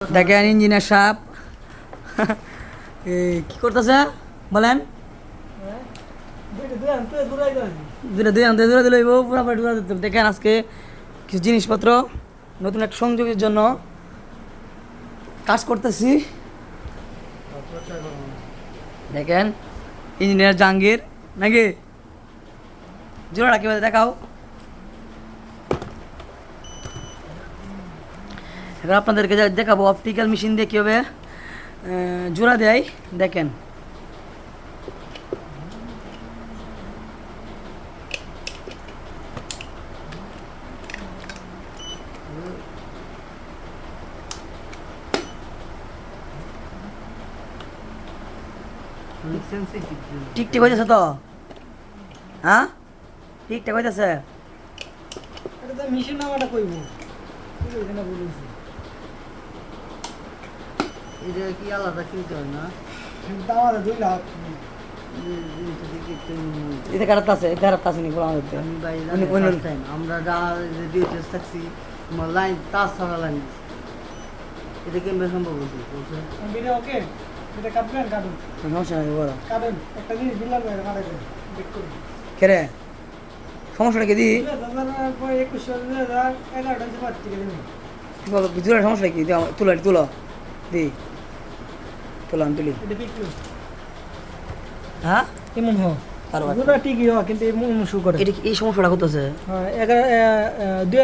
দেখেন ইঞ্জিনিয়ার সাহেব কি করতেছে বলেন? দুটা দুই আনতে দূরে দিলে পুরোপুরি দূরে দিতে। দেখেন আজকে কিছু জিনিসপত্র নতুন একটা সংযোগের জন্য কাজ করতেছি। দেখেন ইঞ্জিনিয়ার জাহাঙ্গীর নাকি জোড়াটা কীভাবে দেখাও। এবার আপনাদেরকে দেখাবো অপটিক্যাল মেশিন দিয়ে কীভাবে জোড়া দেয়। দেখেন ঠিকঠাক হইতেছে তো? হ্যাঁ ঠিকঠাক হইতেছে। মেশিন নামাটা কইব এখানে বলেছি এটা কি আলাদা কিনতে হয় না? দামাদা 2 লাখ এতে কারাতে আছে, এতে কারাতে আছে নি বলা হচ্ছে। আমি ভাই আমরা যা ডিউটিস থাকছি আমার লাইন তার ছাড়া লাইন এটা কেমন সম্ভব হচ্ছে বলছে ভিডিও ওকে এটা কাটবেন কাটুন সমস্যা নেই বলো। কাটুন একটা জিনিস দিলাম না কাটে দেখ করুন কে রে সমস্যাটা কি দি 21,000 জোড়ার সমস্যা কি তুলো তুলো দি তুলো আমি তুলি। হ্যাঁ এমন হ পারবা দুটো ঠিকই হ কিন্তু এমন শু করে এটা কি এই সমস্যাটা করতেছে? হ্যাঁ 11